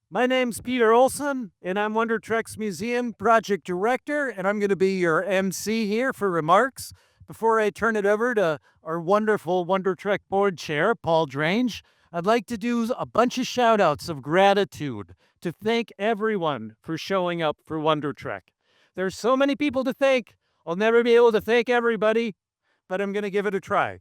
My name's Peter Olson, and I'm WonderTrek's Museum Project Director, and I'm going to be your MC here for remarks. Before I turn it over to our wonderful WonderTrek board chair, Paul Drange, I'd like to do a bunch of shout outs of gratitude to thank everyone for showing up for WonderTrek. There's so many people to thank, I'll never be able to thank everybody, but I'm going to give it a try.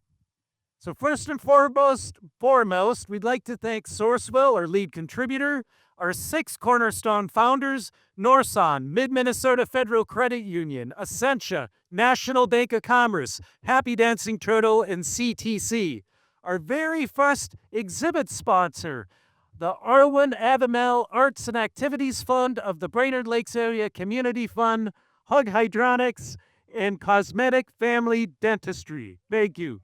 So first and foremost, we'd like to thank Sourcewell, our lead contributor, our 6 cornerstone founders, Norson, Mid-Minnesota Federal Credit Union, Essentia, National Bank of Commerce, Happy Dancing Turtle, and CTC. Our very first exhibit sponsor, the Arwen Avamel Arts and Activities Fund of the Brainerd Lakes Area Community Fund, Hug Hydronics, and Cosmetic Family Dentistry. Thank you.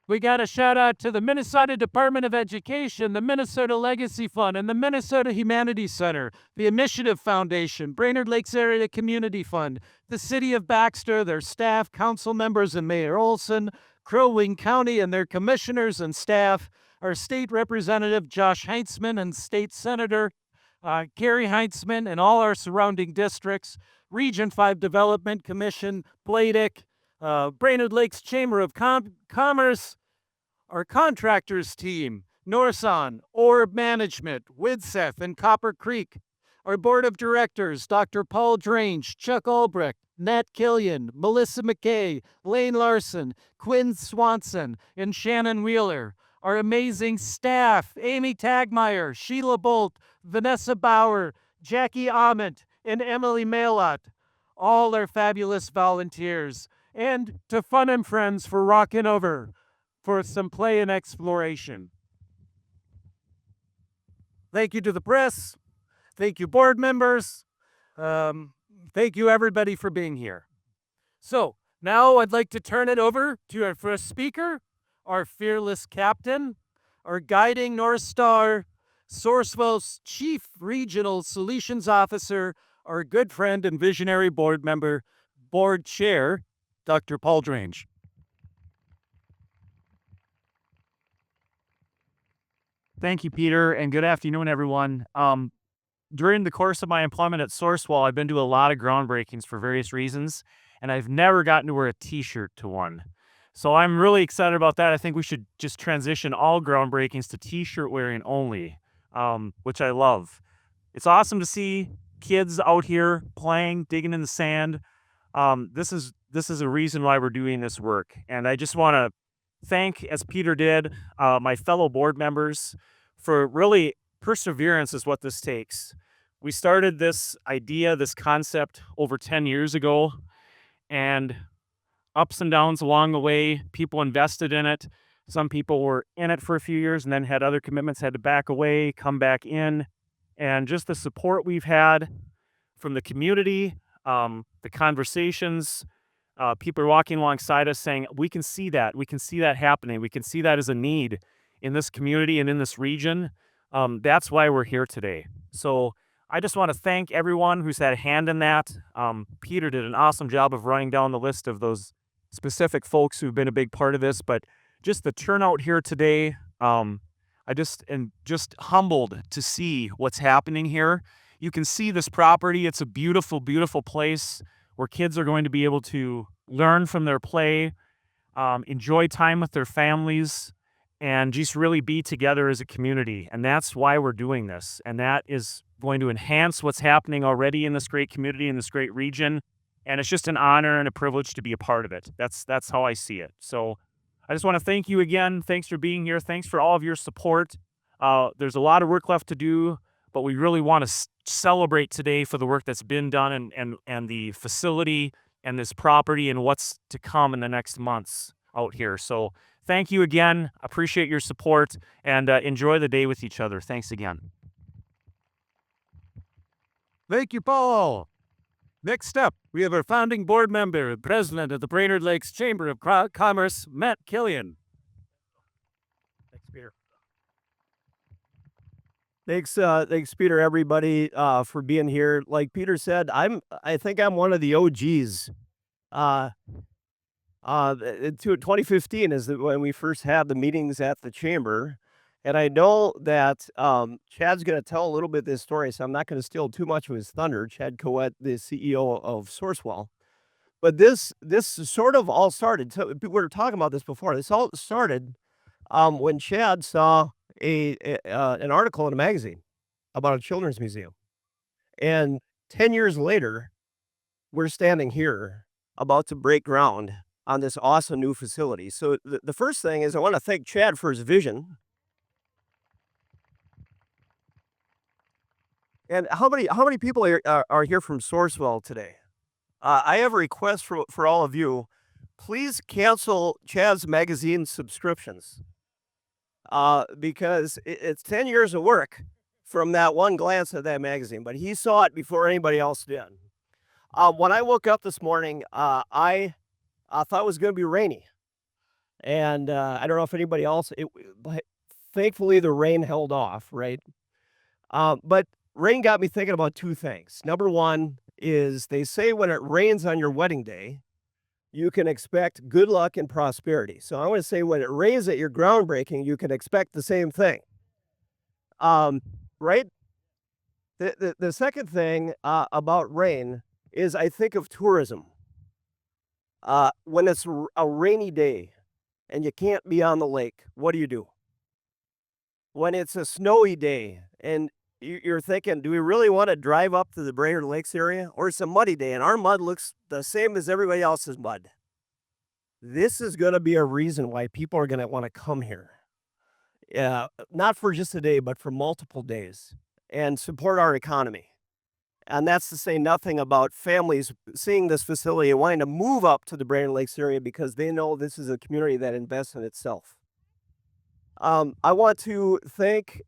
We got a shout out to the Minnesota Department of Education, the Minnesota Legacy Fund, and the Minnesota Humanities Center, the Initiative Foundation, Brainerd Lakes Area Community Fund, the City of Baxter, their staff, council members, and Mayor Olson, Crow Wing County and their commissioners and staff, our state representative, Josh Heintzman, and state senator, Gary Heintzman, and all our surrounding districts, Region 5 Development Commission, Bladek, Brainerd Lakes Chamber of Commerce, our contractors team, Norson, Orb Management, Widseth, and Copper Creek, our board of directors, Dr. Paul Drange, Chuck Albrecht, Nat Killian, Melissa McKay, Lane Larson, Quinn Swanson, and Shannon Wheeler, our amazing staff, Amy Tagmeyer, Sheila Bolt, Vanessa Bauer, Jackie Ament, and Emily Mailot, all our fabulous volunteers, and to Fun and Friends for rocking over for some play and exploration. Thank you to the press. Thank you, board members. Thank you, everybody, for being here. So now I'd like to turn it over to our first speaker, our fearless captain, our guiding North Star, Sourcewell's Chief Regional Solutions Officer, our good friend and visionary board member, board chair, Dr. Paul Drange. Thank you, Peter, and good afternoon, everyone. During the course of my employment at Sourcewell, I've been to a lot of groundbreakings for various reasons, and I've never gotten to wear a t-shirt to one. So I'm really excited about that. I think we should just transition all groundbreakings to t-shirt wearing only, which I love. It's awesome to see kids out here playing, digging in the sand. This is a reason why we're doing this work, and I just want to thank, as Peter did, my fellow board members for really perseverance is what this takes. We started this idea, this concept over 10 years ago, and ups and downs along the way, people invested in it. Some people were in it for a few years and then had other commitments, had to back away, come back in. And just the support we've had from the community, the conversations, people are walking alongside us saying, we can see that. We can see that happening. We can see that as a need in this community and in this region. That's why we're here today. So I just want to thank everyone who's had a hand in that. Peter did an awesome job of running down the list of those specific folks who've been a big part of this, but just the turnout here today, I just am just humbled to see what's happening here. You can see this property. It's a beautiful, beautiful place where kids are going to be able to learn from their play, enjoy time with their families, and just really be together as a community. And that's why we're doing this. And that is going to enhance what's happening already in this great community, in this great region. And it's just an honor and a privilege to be a part of it. That's how I see it. So I just want to thank you again. Thanks for being here. Thanks for all of your support. There's a lot of work left to do, but we really want to celebrate today for the work that's been done and the facility and this property and what's to come in the next months out here. So thank you again. Appreciate your support and enjoy the day with each other. Thanks again. Thank you, Paul. Next up, we have our founding board member, president of the Brainerd Lakes Chamber of Commerce, Matt Killian. Thanks, Peter. Thanks, Peter, everybody, for being here. Like Peter said, I think I'm one of the OGs. To 2015 is when we first had the meetings at the chamber, And I know that Chad's going to tell a little bit of this story, so I'm not going to steal too much of his thunder. Chad Coet, the CEO of Sourcewell. But this sort of all started. So we were talking about this before. This all started when Chad saw an article in a magazine about a children's museum, and 10 years later, we're standing here about to break ground on this awesome new facility. So the first thing is I want to thank Chad for his vision. And how many people are here from Sourcewell today? I have a request for all of you. Please cancel Chad's magazine subscriptions because it's 10 years of work from that one glance at that magazine, but he saw it before anybody else did. When I woke up this morning, I thought it was going to be rainy. And I don't know if anybody else, thankfully the rain held off, right? But rain got me thinking about two things. Number one is they say when it rains on your wedding day, you can expect good luck and prosperity. So I want to say when it rains at your groundbreaking, you can expect the same thing. Right? The second thing about rain is I think of tourism. When it's a rainy day and you can't be on the lake, what do? When it's a snowy day and you're thinking, do we really want to drive up to the Brainerd Lakes area? Or it's a muddy day and our mud looks the same as everybody else's mud. This is going to be a reason why people are going to want to come here. Not for just a day, but for multiple days and support our economy. And that's to say nothing about families seeing this facility and wanting to move up to the Brainerd Lakes area because they know this is a community that invests in itself. I want to thank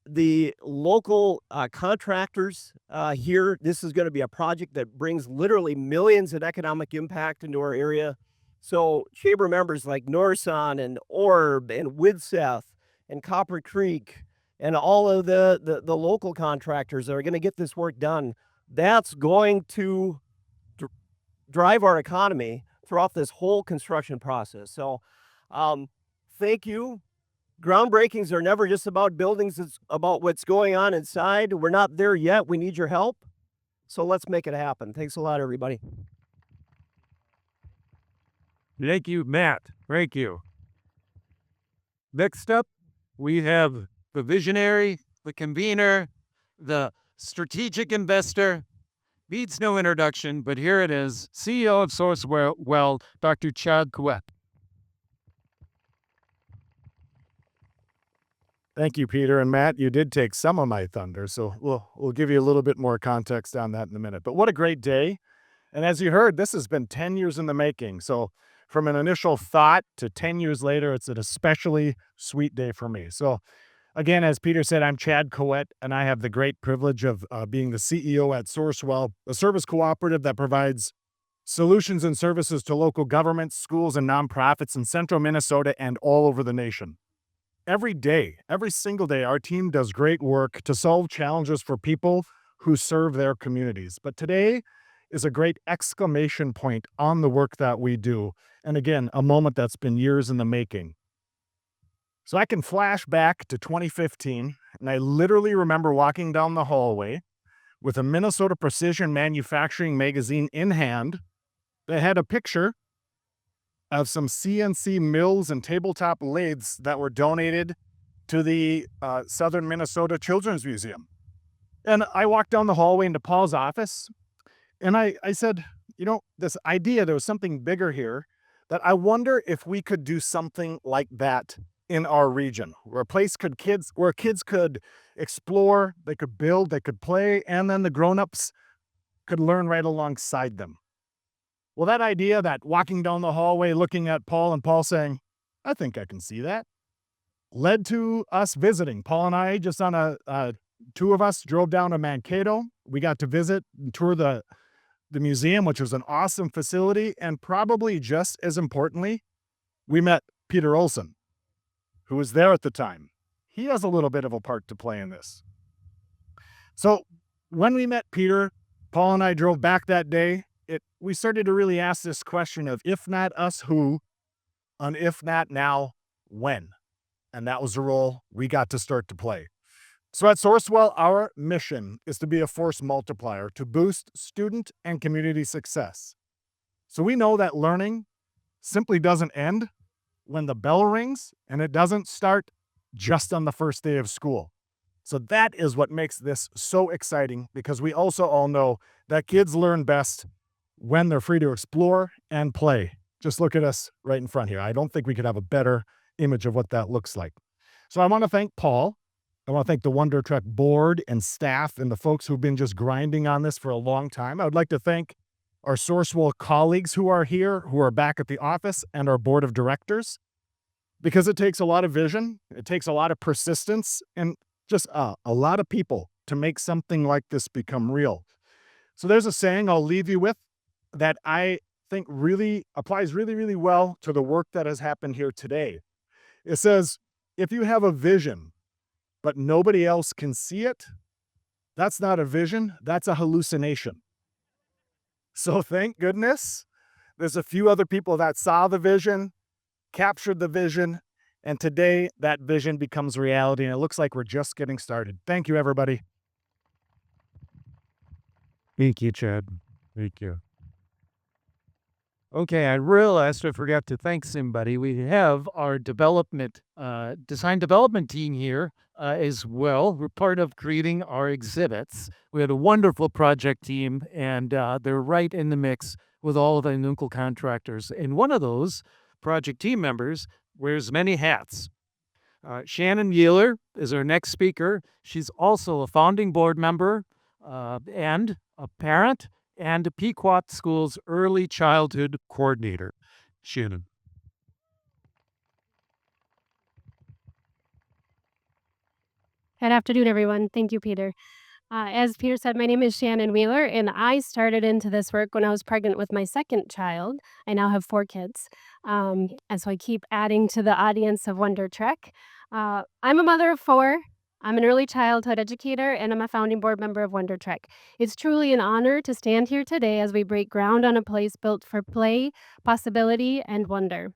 the local contractors here. This is going to be a project that brings literally millions in economic impact into our area. So chamber members like Norson and Orb and Widseth and Copper Creek and all of the local contractors that are going to get this work done, that's going to drive our economy throughout this whole construction process. So thank you. Groundbreakings are never just about buildings, it's about what's going on inside. We're not there yet. We need your help. So let's make it happen. Thanks a lot, everybody. Thank you, Matt. Thank you. Next up, we have the visionary, the convener, the strategic investor. Needs no introduction, but here it is, CEO of Sourcewell, Dr. Chad Coet. Thank you, Peter and Matt. You did take some of my thunder, so we'll give you a little bit more context on that in a minute. But what a great day. And as you heard, this has been 10 years in the making. So from an initial thought to 10 years later, it's an especially sweet day for me. So again, as Peter said, I'm Chad Coet, and I have the great privilege of being the CEO at Sourcewell, a service cooperative that provides solutions and services to local governments, schools, and nonprofits in central Minnesota and all over the nation. Every day, every single day, our team does great work to solve challenges for people who serve their communities. But today is a great exclamation point on the work that we do. And again, a moment that's been years in the making. So I can flash back to 2015, and I literally remember walking down the hallway with a Minnesota Precision Manufacturing magazine in hand that had a picture of some CNC mills and tabletop lathes that were donated to the Southern Minnesota Children's Museum. And I walked down the hallway into Paul's office, and I said, this idea, there was something bigger here, that I wonder if we could do something like that in our region, where kids could explore, they could build, they could play, and then the grown-ups could learn right alongside them. Well, that idea, that walking down the hallway, looking at Paul and Paul saying, I think I can see that, led to us visiting. Paul and I, just on two of us, drove down to Mankato. We got to visit and tour the museum, which was an awesome facility. And probably just as importantly, we met Peter Olson, who was there at the time. He has a little bit of a part to play in this. So when we met Peter, Paul and I drove back that day. We started to really ask this question of if not us, who, and if not now, when. and that was the role we got to start to play. So at Sourcewell, our mission is to be a force multiplier to boost student and community success. So we know that learning simply doesn't end when the bell rings, and it doesn't start just on the first day of school. So that is what makes this so exciting, because we also all know that kids learn best when they're free to explore and play. Just look at us right in front here. I don't think we could have a better image of what that looks like. So I want to thank Paul. I want to thank the WonderTrek board and staff and the folks who've been just grinding on this for a long time. I would like to thank our Sourcewell colleagues who are here, who are back at the office, and our board of directors, because it takes a lot of vision, it takes a lot of persistence, and just a lot of people to make something like this become real. So there's a saying I'll leave you with that I think really applies really well to the work that has happened here today. It says, if you have a vision, but nobody else can see it, that's not a vision, that's a hallucination. So thank goodness there's a few other people that saw the vision, captured the vision, and today that vision becomes reality, and it looks like we're just getting started. Thank you, everybody. Thank you, Chad. Thank you. Okay, I realized I forgot to thank somebody. We have our design development team here as well. We're part of creating our exhibits. We had a wonderful project team, and they're right in the mix with all of the local contractors. And one of those project team members wears many hats. Shannon Yealer is our next speaker. She's also a founding board member and a parent and a Pequot School's early childhood coordinator. Shannon. Good afternoon, everyone. Thank you, Peter. As Peter said, my name is Shannon Wheeler, and I started into this work when I was pregnant with my second child. I now have 4 kids, and so I keep adding to the audience of WonderTrek. I'm a mother of 4. I'm an early childhood educator, and I'm a founding board member of WonderTrek. It's truly an honor to stand here today as we break ground on a place built for play, possibility, and wonder.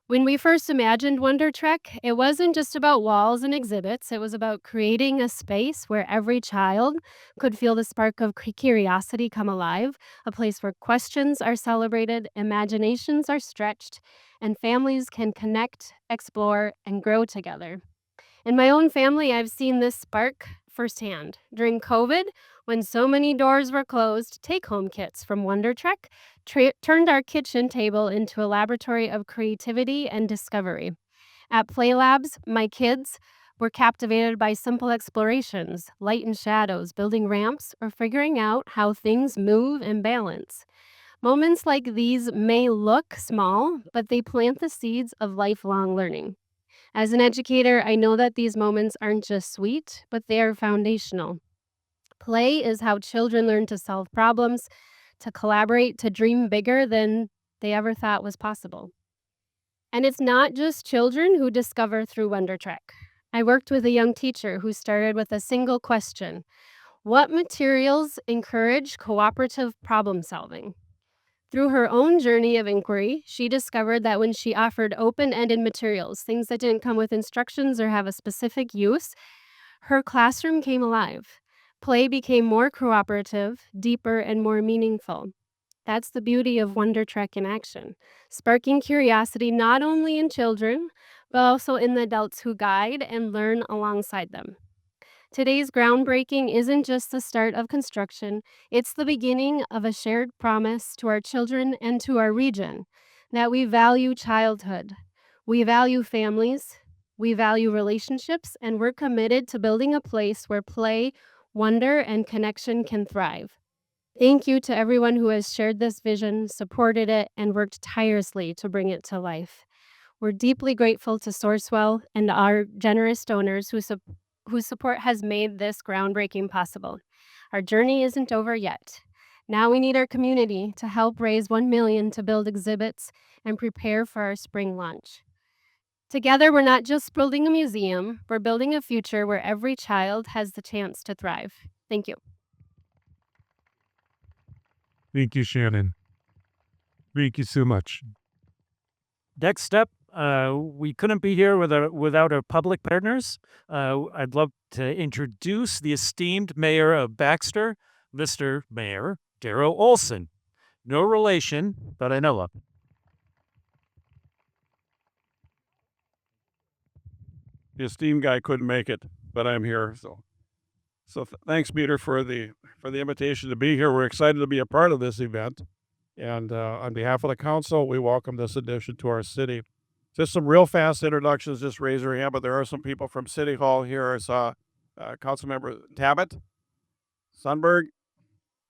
When we first imagined WonderTrek, it wasn't just about walls and exhibits. It was about creating a space where every child could feel the spark of curiosity come alive, a place where questions are celebrated, imaginations are stretched, and families can connect, explore, and grow together. In my own family, I've seen this spark firsthand. During COVID, when so many doors were closed, take-home kits from WonderTrek turned our kitchen table into a laboratory of creativity and discovery. At Play Labs, my kids were captivated by simple explorations, light and shadows, building ramps, or figuring out how things move and balance. Moments like these may look small, but they plant the seeds of lifelong learning. As an educator, I know that these moments aren't just sweet, but they are foundational. Play is how children learn to solve problems, to collaborate, to dream bigger than they ever thought was possible. And it's not just children who discover through WonderTrek. I worked with a young teacher who started with a single question: what materials encourage cooperative problem solving? Through her own journey of inquiry, she discovered that when she offered open-ended materials, things that didn't come with instructions or have a specific use, her classroom came alive. Play became more cooperative, deeper, and more meaningful. That's the beauty of WonderTrek in action, sparking curiosity not only in children, but also in the adults who guide and learn alongside them. Today's groundbreaking isn't just the start of construction, it's the beginning of a shared promise to our children and to our region that we value childhood, we value families, we value relationships, and we're committed to building a place where play, wonder, and connection can thrive. Thank you to everyone who has shared this vision, supported it, and worked tirelessly to bring it to life. We're deeply grateful to Sourcewell and our generous donors whose support has made this groundbreaking possible. Our journey isn't over yet. Now we need our community to help raise $1 million to build exhibits and prepare for our spring launch. Together, we're not just building a museum, we're building a future where every child has the chance to thrive. Thank you. Thank you, Shannon. Thank you so much. Next step, We couldn't be here without our public partners. I'd love to introduce the esteemed mayor of Baxter, Mr. Mayor Darrell Olson. No relation, but I know of. The esteemed guy couldn't make it, but I'm here. So thanks, Peter, for the invitation to be here. We're excited to be a part of this event, and on behalf of the council, we welcome this addition to our city. Just some real fast introductions. Just raise your hand, but there are some people from City Hall here. I saw Councilmember Tabbitt, Sundberg,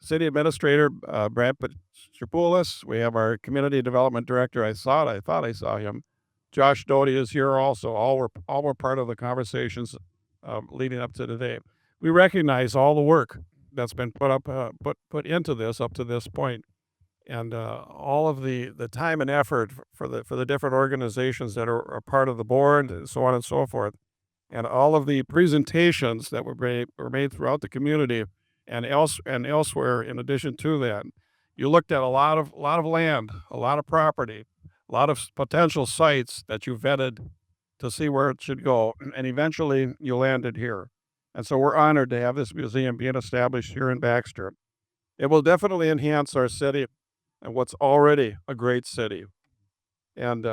City Administrator Brad Patrapoulos. We have our Community Development Director. I thought I saw him. Josh Doty is here also. All were part of the conversations leading up to today. We recognize all the work that's been put into this up to this point, and all of the time and effort for the different organizations that are a part of the board, and so on and so forth, and all of the presentations that were made throughout the community and elsewhere. In addition to that, you looked at a lot of land, a lot of property, a lot of potential sites that you vetted to see where it should go, and eventually you landed here. And so we're honored to have this museum being established here in Baxter. It will definitely enhance our city and what's already a great city. And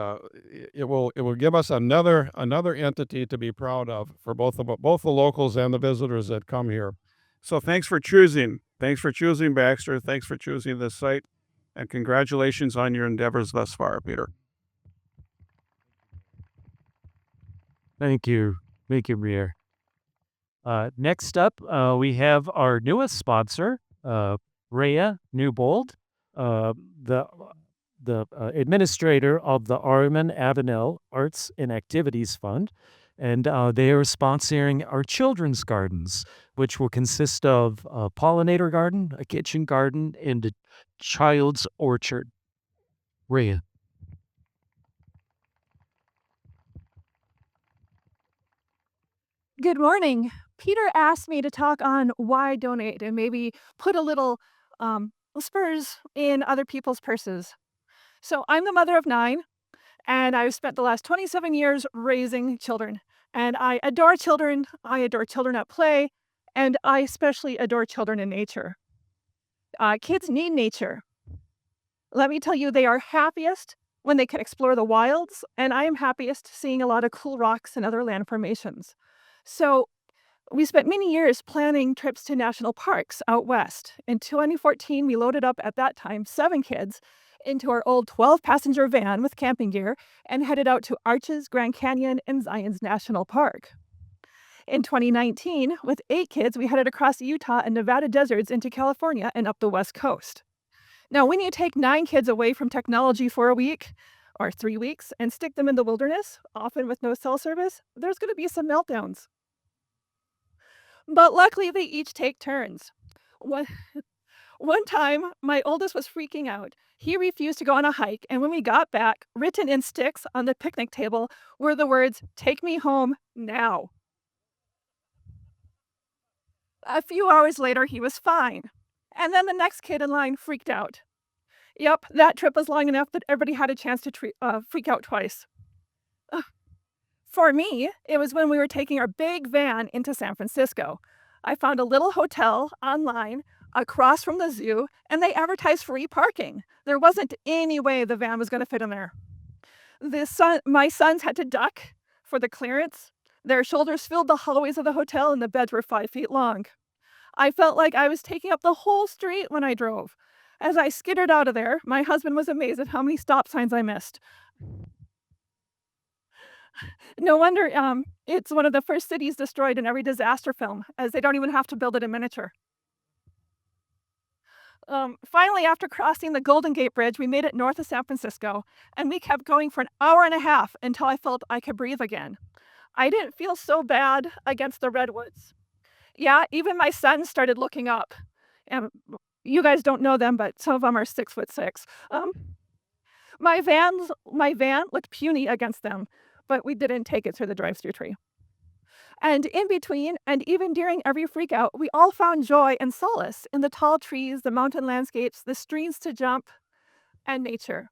it will give us another entity to be proud of for both the locals and the visitors that come here. So thanks for choosing Baxter. Thanks for choosing this site, and congratulations on your endeavors thus far, Peter. Thank you, Mayor. Next up, we have our newest sponsor, Rhea Newbold, the administrator of the Armin Avenel Arts and Activities Fund, and they are sponsoring our children's gardens, which will consist of a pollinator garden, a kitchen garden, and a child's orchard. Rhea. Good morning. Peter asked me to talk on why donate and maybe put a little spurs in other people's purses. So I'm the mother of 9, and I've spent the last 27 years raising children. And I adore children. I adore children at play, and I especially adore children in nature. Kids need nature. Let me tell you, they are happiest when they can explore the wilds, and I am happiest seeing a lot of cool rocks and other land formations. So we spent many years planning trips to national parks out west. In 2014, we loaded up at that time 7 kids into our old 12-passenger van with camping gear and headed out to Arches, Grand Canyon, and Zion's National Park. In 2019, with 8 kids, we headed across the Utah and Nevada deserts into California and up the West Coast. Now, when you take 9 kids away from technology for a week or 3 weeks and stick them in the wilderness, often with no cell service, there's going to be some meltdowns. But luckily, they each take turns. One time, my oldest was freaking out. He refused to go on a hike, and when we got back, written in sticks on the picnic table were the words, "Take me home now." A few hours later, he was fine. And then the next kid in line freaked out. Yep, that trip was long enough that everybody had a chance to freak out twice. For me, it was when we were taking our big van into San Francisco. I found a little hotel online across from the zoo, and they advertised free parking. There wasn't any way the van was going to fit in there. My sons had to duck for the clearance. Their shoulders filled the hallways of the hotel, and the beds were 5 feet long. I felt like I was taking up the whole street when I drove. As I skittered out of there, my husband was amazed at how many stop signs I missed. No wonder it's one of the first cities destroyed in every disaster film, as they don't even have to build it in miniature. Finally, after crossing the Golden Gate Bridge, we made it north of San Francisco, and we kept going for an hour and a half until I felt I could breathe again. I didn't feel so bad against the redwoods. Yeah, even my sons started looking up. And you guys don't know them, but some of them are 6'6". My van looked puny against them, but we didn't take it through the drive-through tree. And in between, and even during every freakout, we all found joy and solace in the tall trees, the mountain landscapes, the streams to jump, and nature.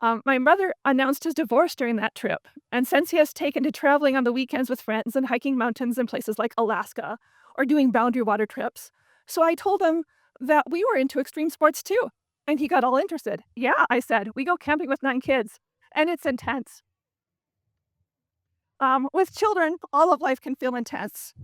My brother announced his divorce during that trip, and since he has taken to traveling on the weekends with friends and hiking mountains in places like Alaska or doing boundary water trips. So I told him that we were into extreme sports too, and he got all interested. Yeah, I said, we go camping with 9 kids, and it's intense. With children, all of life can feel intense.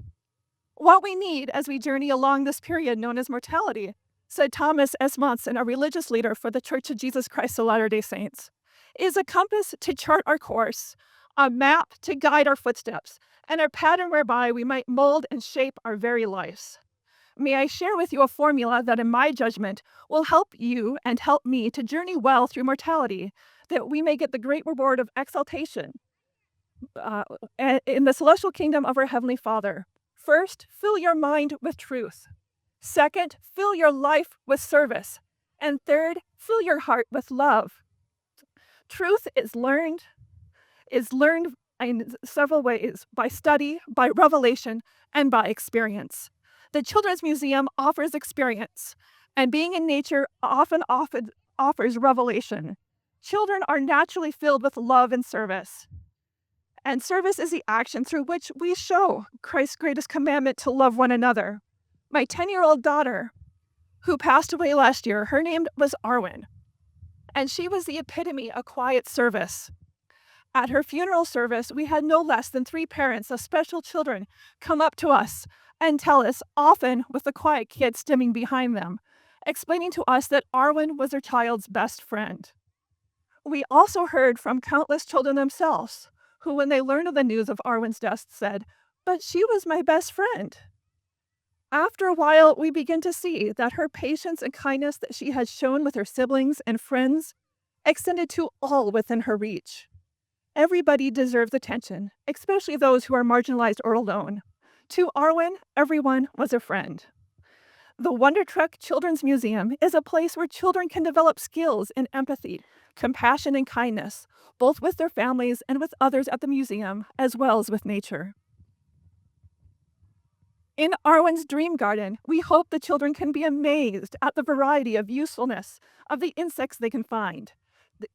What we need as we journey along this period known as mortality, said Thomas S. Monson, a religious leader for the Church of Jesus Christ of Latter-day Saints, is a compass to chart our course, a map to guide our footsteps, and a pattern whereby we might mold and shape our very lives. May I share with you a formula that, in my judgment, will help you and help me to journey well through mortality, that we may get the great reward of exaltation in the celestial kingdom of our Heavenly Father. First, fill your mind with truth. Second, fill your life with service. And third, fill your heart with love. Truth is learned in several ways: by study, by revelation, and by experience. The Children's Museum offers experience, and being in nature often offers revelation. Children are naturally filled with love and service. And service is the action through which we show Christ's greatest commandment to love one another. My 10-year-old daughter, who passed away last year, her name was Arwen, and she was the epitome of quiet service. At her funeral service, we had no less than 3 parents of special children come up to us and tell us, often with the quiet kid stimming behind them, explaining to us that Arwen was their child's best friend. We also heard from countless children themselves, who, when they learned of the news of Arwen's death, said, "But she was my best friend." After a while, we begin to see that her patience and kindness that she had shown with her siblings and friends extended to all within her reach. Everybody deserves attention, especially those who are marginalized or alone. To Arwen, everyone was a friend. The WonderTrek Children's Museum is a place where children can develop skills in empathy, compassion, and kindness, both with their families and with others at the museum, as well as with nature. In Arwen's Dream Garden, we hope the children can be amazed at the variety of usefulness of the insects they can find,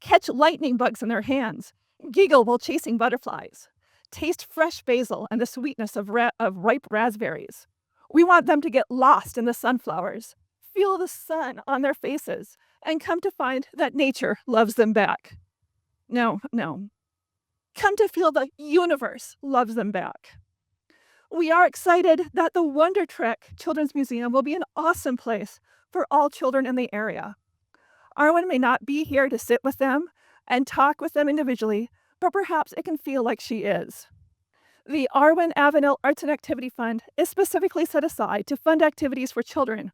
catch lightning bugs in their hands, giggle while chasing butterflies, taste fresh basil and the sweetness of ripe raspberries. We want them to get lost in the sunflowers, feel the sun on their faces, and come to find that nature loves them back. No. Come to feel the universe loves them back. We are excited that the WonderTrek Children's Museum will be an awesome place for all children in the area. Arwen may not be here to sit with them and talk with them individually, but perhaps it can feel like she is. The Arwen Avenel Arts and Activity Fund is specifically set aside to fund activities for children.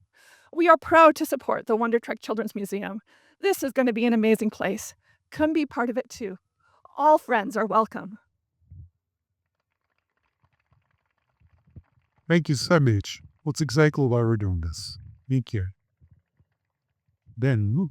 We are proud to support the WonderTrek Children's Museum. This is going to be an amazing place. Come be part of it too. All friends are welcome. Thank you so much. That's exactly why we're doing this. Thank you. Then,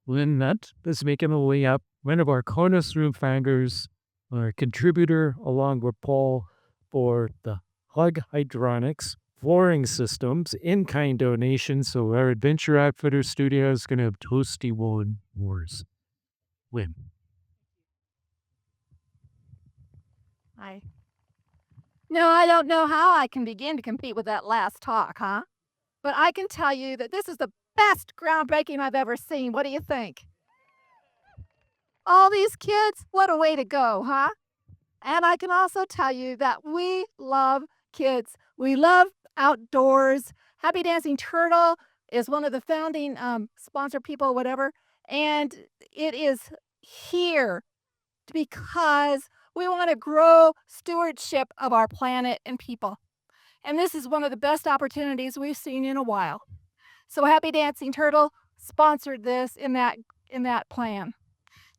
Lynette is making the way up. One of our cornerstone founders, our contributor along with Paul for the Hug Hydronics flooring systems, in-kind donations. So our Adventure Outfitter studio is going to have toasty woolen wars. Win. Hi. No, I don't know how I can begin to compete with that last talk, huh? But I can tell you that this is the best groundbreaking I've ever seen. What do you think? All these kids, what a way to go, huh? And I can also tell you that we love kids. We love outdoors. Happy Dancing Turtle is one of the founding sponsor people, whatever. And it is here because we want to grow stewardship of our planet and people. And this is one of the best opportunities we've seen in a while. So Happy Dancing Turtle sponsored this in that plan.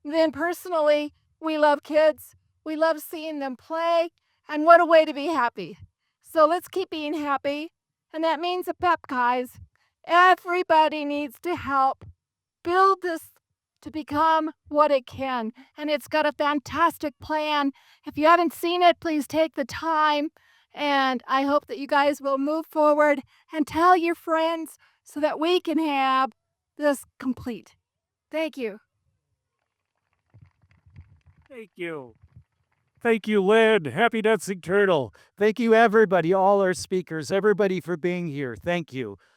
Then personally, we love kids. We love seeing them play. And what a way to be happy. So let's keep being happy. And that means the pep guys. Everybody needs to help build this to become what it can. And it's got a fantastic plan. If you haven't seen it, please take the time. And I hope that you guys will move forward and tell your friends so that we can have this complete. Thank you. Thank you. Thank you, Lynn. Happy Dancing Turtle. Thank you, everybody, all our speakers, everybody for being here. Thank you.